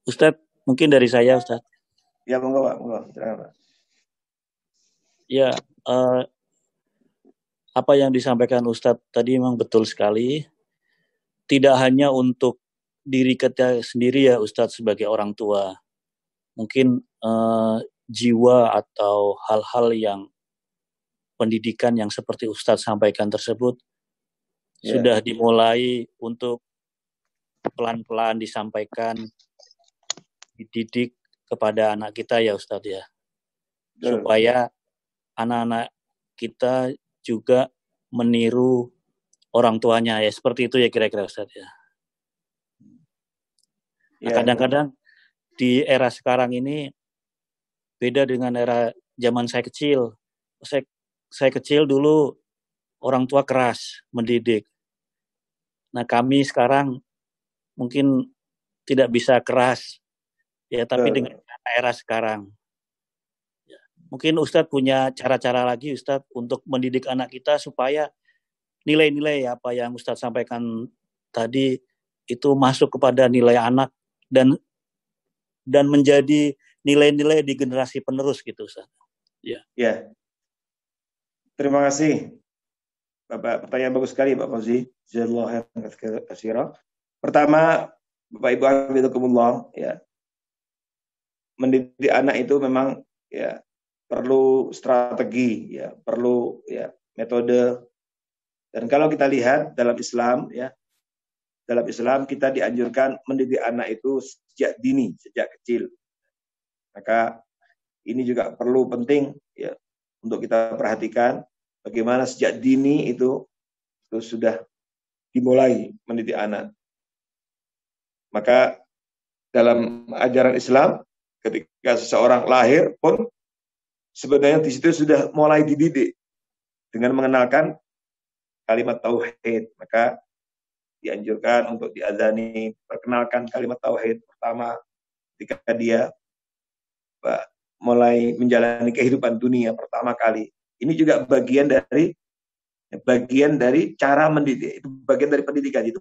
Ustadz, mungkin dari saya, Ustadz. Ya, monggo Pak, monggo. Silakan Pak. Ya, apa yang disampaikan Ustadz tadi memang betul sekali. Tidak hanya untuk diri kita sendiri ya Ustadz sebagai orang tua. Mungkin jiwa atau hal-hal yang pendidikan yang seperti Ustadz sampaikan tersebut sudah dimulai untuk pelan-pelan disampaikan, dididik kepada anak kita ya Ustadz ya. Supaya anak-anak kita juga meniru orang tuanya ya. Seperti itu ya kira-kira Ustadz ya. Nah, kadang-kadang di era sekarang ini beda dengan era zaman saya kecil. Saya kecil dulu orang tua keras mendidik. Nah, kami sekarang mungkin tidak bisa keras ya, tapi dengan era sekarang. Ya. Mungkin Ustadz punya cara-cara lagi Ustadz untuk mendidik anak kita supaya nilai-nilai apa yang Ustadz sampaikan tadi itu masuk kepada nilai anak dan menjadi nilai-nilai di generasi penerus gitu Ustaz. Ya. Terima kasih. Bapak, pertanyaan bagus sekali Pak Fauzi. Jazakallahu khairan. Pertama, Bapak Ibu hafizakumullah, ya. Mendidik anak itu memang ya perlu strategi, ya, perlu ya metode. Dan kalau kita lihat dalam Islam ya, dalam Islam kita dianjurkan mendidik anak itu sejak dini, sejak kecil. Maka ini juga perlu penting ya untuk kita perhatikan bagaimana sejak dini itu sudah dimulai mendidik anak. Maka dalam ajaran Islam ketika seseorang lahir pun sebenarnya di situ sudah mulai dididik dengan mengenalkan kalimat tauhid. Maka dianjurkan untuk diazani, perkenalkan kalimat tauhid pertama ketika dia mulai menjalani kehidupan dunia pertama kali. Ini juga bagian dari cara mendidik, itu bagian dari pendidikan itu.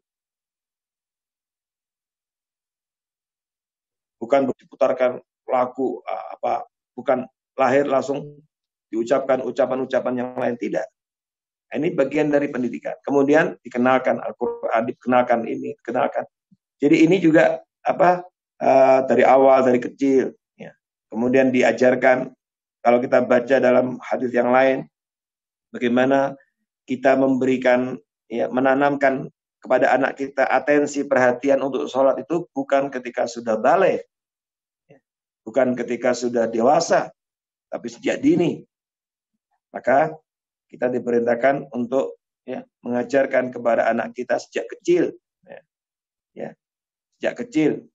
Bukan diputarkan lagu bukan lahir langsung diucapkan ucapan-ucapan yang lain, tidak. Ini bagian dari pendidikan. Kemudian dikenalkan Al-Qur'an, dikenalkan ini, dikenalkan. Jadi ini juga dari awal, dari kecil. Ya. Kemudian diajarkan, kalau kita baca dalam hadis yang lain, bagaimana kita memberikan, ya, menanamkan kepada anak kita atensi, perhatian untuk sholat itu bukan ketika sudah balik, bukan ketika sudah dewasa, tapi sejak dini. Maka kita diperintahkan untuk ya, mengajarkan kepada anak kita sejak kecil. Ya, sejak kecil.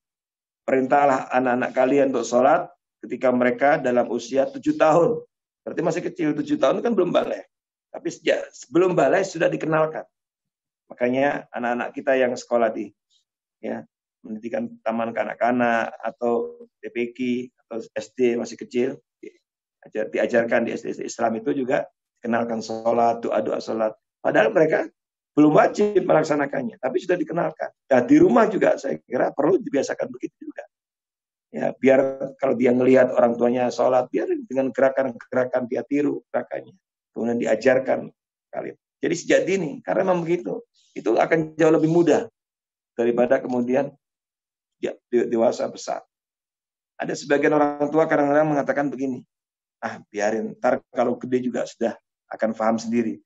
Perintahlah anak-anak kalian untuk sholat ketika mereka dalam usia 7 tahun. Berarti masih kecil, 7 tahun kan belum balik. Tapi sebelum balik sudah dikenalkan. Makanya anak-anak kita yang sekolah di pendidikan taman kanak-kanak atau TPQ atau SD masih kecil, diajarkan di SD Islam itu juga kenalkan sholat, doa-doa sholat. Padahal mereka belum wajib melaksanakannya, tapi sudah dikenalkan. Nah, di rumah juga saya kira perlu dibiasakan begitu juga. Ya, biar kalau dia ngelihat orang tuanya sholat, biar dengan gerakan-gerakan dia tiru gerakannya. Kemudian diajarkan kali. Jadi sejak dini, karena memang begitu. Itu akan jauh lebih mudah daripada kemudian dewasa besar. Ada sebagian orang tua kadang-kadang mengatakan begini, biarin, ntar kalau gede juga sudah akan paham sendiri.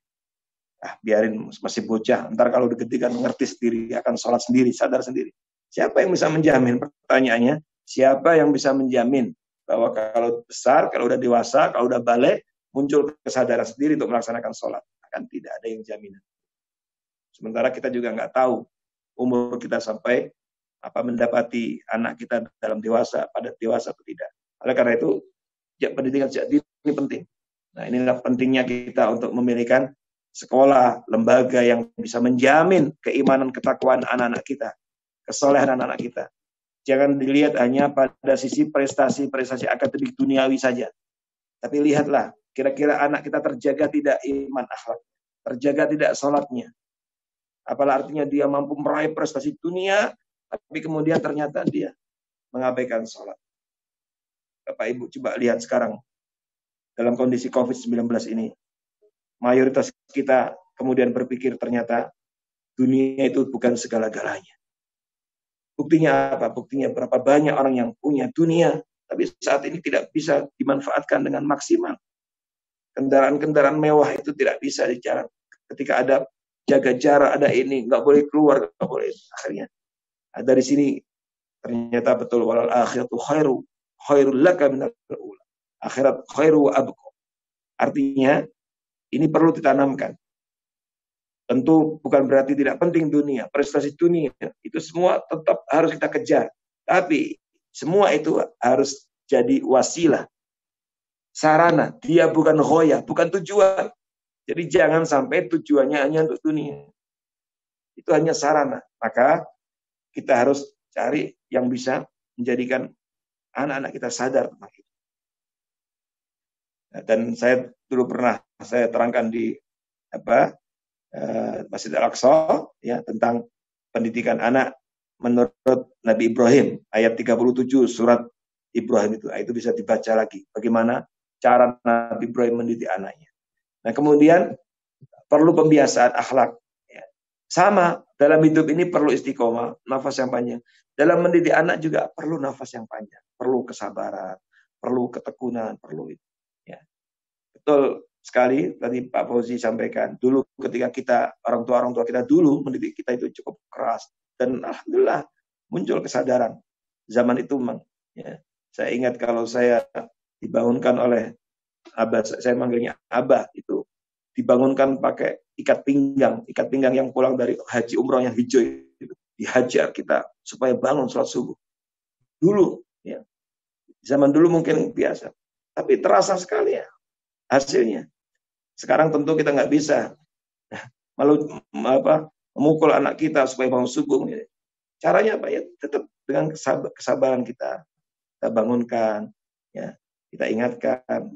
Biarin, masih bocah, ntar kalau udah gede kan ngerti sendiri, akan sholat sendiri, sadar sendiri. Siapa yang bisa menjamin? Pertanyaannya, siapa yang bisa menjamin bahwa kalau besar, kalau udah dewasa, kalau udah balik, muncul kesadaran sendiri untuk melaksanakan sholat? Akan tidak ada yang jaminan. Sementara kita juga nggak tahu umur kita sampai mendapati anak kita dalam dewasa, pada dewasa atau tidak. Oleh karena itu, pendidikan sejak dini ini penting. Nah, inilah pentingnya kita untuk memilihkan sekolah, lembaga yang bisa menjamin keimanan, ketakwaan anak-anak kita, kesolehan anak-anak kita. Jangan dilihat hanya pada sisi prestasi akademik duniawi saja. Tapi lihatlah, kira-kira anak kita terjaga tidak iman akhlak, terjaga tidak sholatnya. Apalah artinya dia mampu meraih prestasi dunia, tapi kemudian ternyata dia mengabaikan sholat. Bapak Ibu coba lihat sekarang dalam kondisi COVID-19 ini, mayoritas kita kemudian berpikir ternyata dunia itu bukan segala-galanya. Buktinya apa? Buktinya berapa banyak orang yang punya dunia, tapi saat ini tidak bisa dimanfaatkan dengan maksimal. Kendaraan-kendaraan mewah itu tidak bisa di jalan. Ketika ada jaga jarak, ada ini, nggak boleh keluar, nggak boleh. Akhirnya dari sini ternyata betul, walal akhiratu khairul laka minal ula. Akhirat khairu wa abqa. Artinya ini perlu ditanamkan. Tentu bukan berarti tidak penting dunia, prestasi dunia itu semua tetap harus kita kejar. Tapi semua itu harus jadi wasilah, sarana. Dia bukan ghoyah, bukan tujuan. Jadi jangan sampai tujuannya hanya untuk dunia. Itu hanya sarana. Maka kita harus cari yang bisa menjadikan anak-anak kita sadar tentang itu. Dan saya dulu pernah saya terangkan di Masjid Al-Aqsa ya, tentang pendidikan anak menurut Nabi Ibrahim, ayat 37 surat Ibrahim itu bisa dibaca lagi bagaimana cara Nabi Ibrahim mendidik anaknya. Nah, kemudian perlu pembiasaan akhlak ya. Sama dalam hidup ini perlu istiqomah, nafas yang panjang. Dalam mendidik anak juga perlu nafas yang panjang, perlu kesabaran, perlu ketekunan, perlu itu ya. Betul sekali tadi Pak Fauzi sampaikan, dulu ketika kita orang tua kita dulu mendidik kita itu cukup keras, dan alhamdulillah muncul kesadaran zaman itu memang ya. Saya ingat kalau saya dibangunkan oleh abah, saya manggilnya abah, itu dibangunkan pakai ikat pinggang yang pulang dari haji umroh yang hijau itu, dihajar kita supaya bangun sholat subuh dulu ya. Zaman dulu mungkin biasa, tapi terasa sekali ya hasilnya. Sekarang tentu kita nggak bisa malu memukul anak kita supaya bangun subuh. Caranya apa ya? Tetap dengan kesabaran kita bangunkan, ya kita ingatkan,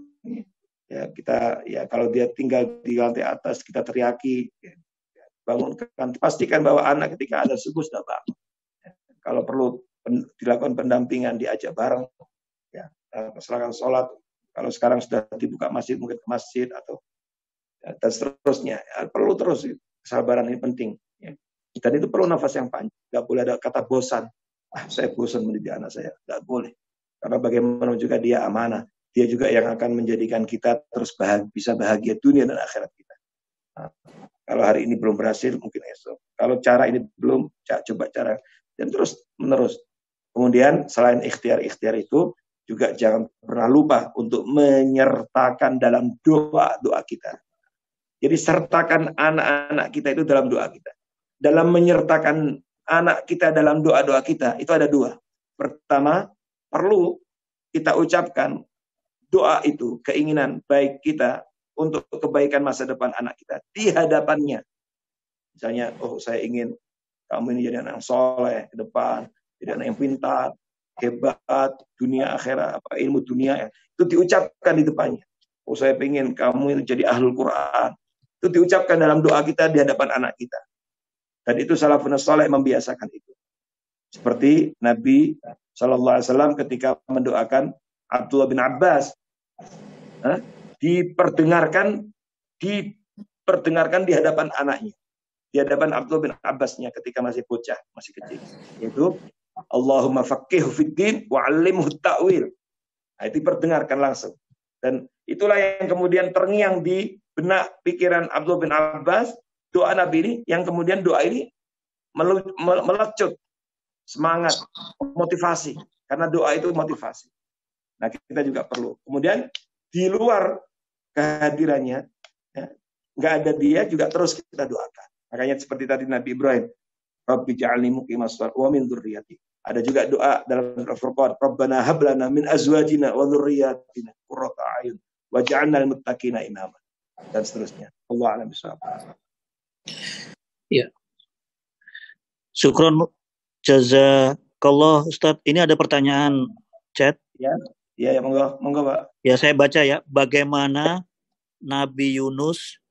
ya kita ya kalau dia tinggal di lantai atas kita teriaki, ya, bangunkan, pastikan bahwa anak ketika ada subuh sudah bangun. Ya, kalau perlu dilakukan pendampingan, diajak bareng, ya silakan sholat. Kalau sekarang sudah dibuka masjid, mungkin ke masjid atau dan seterusnya. Ya, perlu terus kesabaran ini penting. Ya. Dan itu perlu nafas yang panjang. Gak boleh ada kata bosan. Saya bosan mendidik anak saya. Gak boleh. Karena bagaimana juga dia amanah. Dia juga yang akan menjadikan kita terus bisa bahagia dunia dan akhirat kita. Nah, kalau hari ini belum berhasil, mungkin esok. Kalau cara ini belum, coba cara. Dan terus menerus. Kemudian selain ikhtiar-ikhtiar itu, juga jangan pernah lupa untuk menyertakan dalam doa-doa kita. Jadi sertakan anak-anak kita itu dalam doa kita. Dalam menyertakan anak kita dalam doa-doa kita, itu ada dua. Pertama, perlu kita ucapkan doa itu, keinginan baik kita untuk kebaikan masa depan anak kita di hadapannya. Misalnya, saya ingin kamu ini jadi anak yang soleh ke depan, jadi anak yang pintar, hebat, dunia akhirat, ilmu dunia, itu diucapkan di depannya. Saya ingin kamu itu jadi ahlul Quran. Itu diucapkan dalam doa kita di hadapan anak kita. Dan itu salafun saleh membiasakan itu. Seperti Nabi SAW ketika mendoakan Abdullah bin Abbas, diperdengarkan di hadapan anaknya, di hadapan Abdullah bin Abbasnya ketika masih bocah, masih kecil. Yaitu Allahumma faqihhu fiddin wa 'allimhu ta'wil. Nah, itu diperdengarkan langsung. Dan itulah yang kemudian terngiang di benak pikiran Abdullah bin Abbas, doa Nabi ini, yang kemudian doa ini melecut semangat, motivasi. Karena doa itu motivasi. Nah, kita juga perlu. Kemudian di luar kehadirannya, ya, nggak ada dia juga terus kita doakan. Makanya seperti tadi Nabi Ibrahim, Rabbi ja'alni muqimas shalah wa min dzurriyyati. Ada juga doa dalam Al-Furqan, Rabbana hab lana min azwajina wa dzurriyyatina qurrata a'yun waj'alna lil muttaqina imama. Dan seterusnya. Allah a'lam bishawab. Ya. Syukron jazakallah Ustaz. Ini ada pertanyaan chat. Ya, monggo Pak. Ya, saya baca ya. Bagaimana Nabi Yunus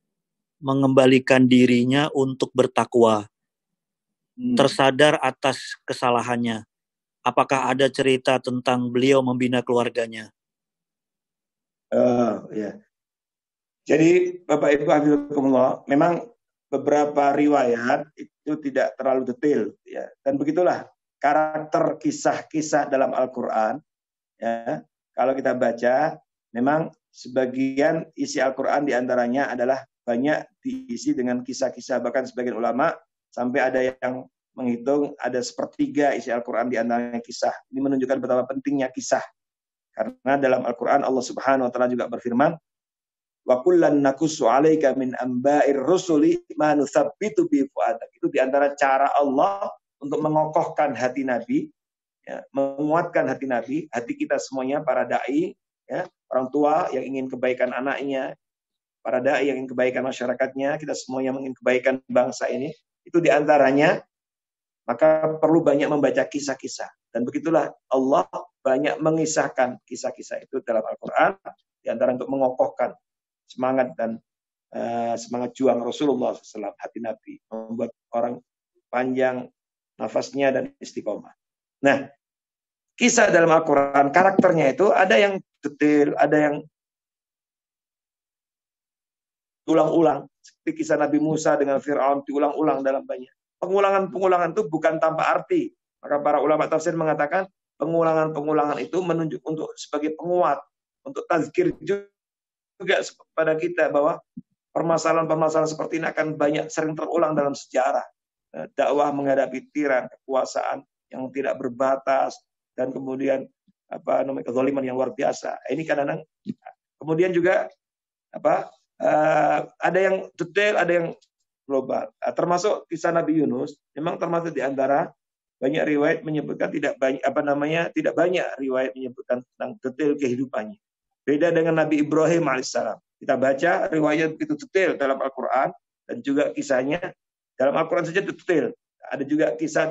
mengembalikan dirinya untuk bertakwa? Tersadar atas kesalahannya. apakah ada cerita tentang beliau membina keluarganya? Ya. Jadi Bapak Ibu Hafizakumullah, memang beberapa riwayat itu tidak terlalu detail, ya. Dan begitulah karakter kisah-kisah dalam Al-Quran. Ya. Kalau kita baca, memang sebagian isi Al-Quran diantaranya adalah banyak diisi dengan kisah-kisah. Bahkan sebagian ulama sampai ada yang menghitung ada sepertiga isi Al-Quran diantaranya kisah. Ini menunjukkan betapa pentingnya kisah. Karena dalam Al-Quran Allah Subhanahu Wa Taala juga berfirman, wa kullan naqussu 'alaika min amba'ir rusuli ma nusabbitu bi fu'adak. Itu diantara cara Allah untuk mengokohkan hati Nabi, ya, menguatkan hati Nabi, hati kita semuanya, para dai, ya, orang tua yang ingin kebaikan anaknya, para dai yang ingin kebaikan masyarakatnya, kita semuanya ingin kebaikan bangsa ini. Itu diantaranya, maka perlu banyak membaca kisah-kisah. Dan begitulah Allah banyak mengisahkan kisah-kisah itu dalam Al-Quran, diantara untuk mengokohkan semangat dan semangat juang Rasulullah SAW, hati Nabi, membuat orang panjang nafasnya dan istiqomah. Nah, kisah dalam Al-Quran, karakternya itu ada yang detail, ada yang ulang-ulang. Seperti kisah Nabi Musa dengan Fir'aun, diulang-ulang dalam banyak. Pengulangan-pengulangan itu bukan tanpa arti. Maka para ulama tafsir mengatakan, pengulangan-pengulangan itu menunjuk untuk sebagai penguat, untuk tazkir juga kepada kita bahwa permasalahan-permasalahan seperti ini akan banyak sering terulang dalam sejarah. Dakwah menghadapi tiran, kekuasaan yang tidak berbatas, dan kemudian kezaliman yang luar biasa. Ini kadang-kadang kemudian juga ada yang detail, ada yang global. Termasuk kisah Nabi Yunus, memang termasuk di antara banyak riwayat menyebutkan tidak banyak riwayat menyebutkan tentang detail kehidupannya. Beda dengan Nabi Ibrahim alaihissalam. Kita baca riwayat begitu detail dalam Al-Quran, dan juga kisahnya dalam Al-Quran saja detail. Ada juga kisah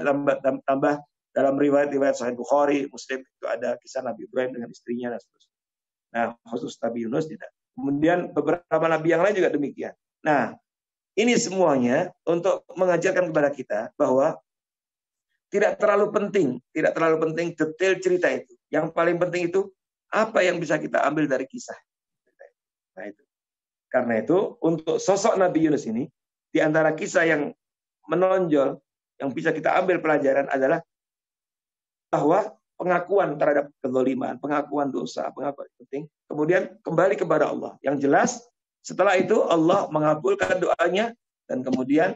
tambah dalam riwayat-riwayat Sahih Bukhari, Muslim, itu ada kisah Nabi Ibrahim dengan istrinya dan seterusnya. Nah, khusus Nabi Yunus tidak. Kemudian beberapa nabi yang lain juga demikian. Nah, ini semuanya untuk mengajarkan kepada kita bahwa tidak terlalu penting detail cerita itu. Yang paling penting itu apa yang bisa kita ambil dari kisah. Nah, itu. Karena itu untuk sosok Nabi Yunus ini, di antara kisah yang menonjol, yang bisa kita ambil pelajaran adalah bahwa pengakuan terhadap kezaliman, pengakuan dosa, pengakuan penting, kemudian kembali kepada Allah. Yang jelas, setelah itu Allah mengabulkan doanya, dan kemudian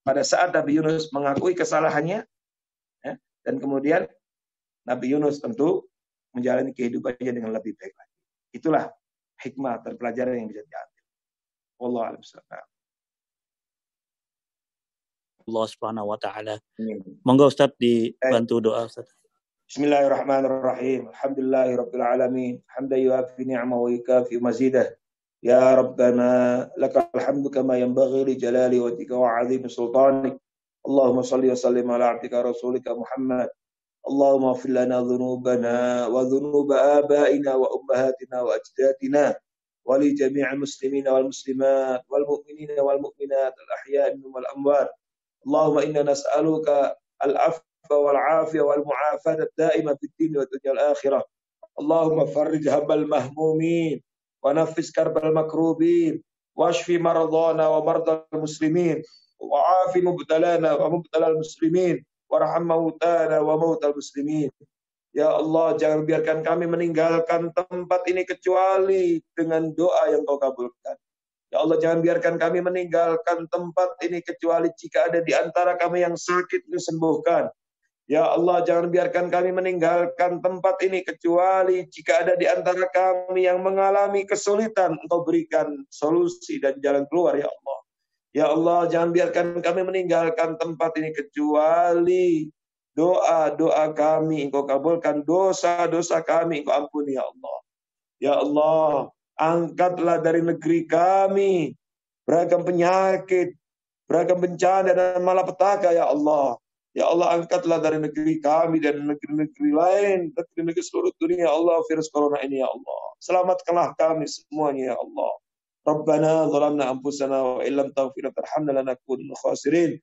pada saat Nabi Yunus mengakui kesalahannya, ya, dan kemudian Nabi Yunus tentu menjalani kehidupannya dengan lebih baik lagi. Itulah hikmah dan pelajaran yang bisa diambil. Wallahu a'lam bishawab. Allah Subhanahu wa taala. Monggo Ustaz dibantu doa Ustaz. Bismillahirrahmanirrahim. Alhamdulillahirabbil alamin. Hamdan yuafi ni'amahu wa yukafi mazidah. Ya Rabbana lakal hamdu kama yanbaghi li jalali wajhika wa 'azimi sultanik. Allahumma shalli wa sallim ala 'abdika rasulika Muhammad. Allahumma ighfir lana dhunubana wa dhunuba abaina wa ummahatina wa ajdadina wa li jami'il muslimina wal muslimat wal mu'minina wal mu'minat al ahya'i minhum wal amwat. Allahumma inna nas'aluka al-'afwa wal 'afiyah wal mu'afata ad-da'imah fid din wa dunya al-akhirah. Allahumma farrij habbal mahmumin wa naffis karbal makrubin washfi maradana wa mardal muslimin wa 'afi mubtalana wa mubtalal muslimin warham mautana wa mautal muslimin. Ya Allah, jangan biarkan kami meninggalkan tempat ini kecuali dengan doa yang Kau kabulkan. Ya Allah, jangan biarkan kami meninggalkan tempat ini kecuali jika ada di antara kami yang sakit disembuhkan. Ya Allah, jangan biarkan kami meninggalkan tempat ini kecuali jika ada di antara kami yang mengalami kesulitan, Engkau berikan solusi dan jalan keluar, ya Allah. Ya Allah, jangan biarkan kami meninggalkan tempat ini kecuali doa-doa kami Engkau kabulkan, dosa-dosa kami Engkau ampuni, ya Allah. Ya Allah, angkatlah dari negeri kami beragam penyakit, beragam bencana dan malapetaka, ya Allah. Ya Allah, angkatlah dari negeri kami dan negeri-negeri lain, negeri-negeri seluruh dunia, ya Allah, virus corona ini, ya Allah. Selamatkanlah kami semuanya, ya Allah. Rabbana zalamna anfusana wa illam taghfir wa tarhamna lanakunanna minal khasirin.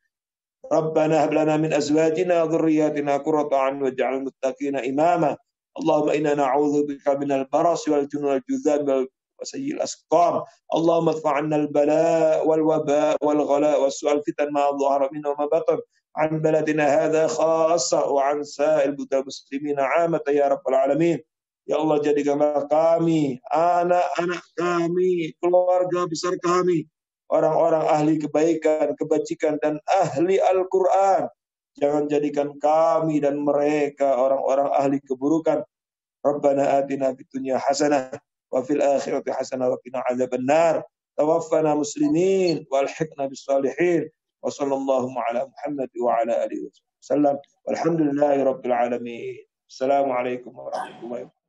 Rabbana hab lana min azwajina wa dhurriyyatina qurrata a'yun waj'alna muttaqina imama. Allahumma inna na'udzubika minal baras wal junun wal judham wal وسيء الأسقام اللهم ادفع عنا البلاء والوباء والغلاء والسوء الفتن ما ظهر منه وما بطن عن بلدنا هذا خاصة وعن سائر بلاد المسلمين عامة يا رب العالمين. Ya Allah, jadikanlah kami, anak-anak kami, keluarga besar kami, orang-orang ahli kebaikan, kebajikan, dan ahli Al-Quran. Jangan jadikan kami dan mereka orang-orang ahli keburukan. Rabbana atina fid dunya hasanah wa fil akhirati hasanah wa qina adzabannar. Tawaffana muslimin wa alhiqna bis salihin. Wa sallallahu ala Muhammad wa ala alihi wasallam. Walhamdulillahi rabbil alamin. Assalamualaikum warahmatullahi wabarakatuh.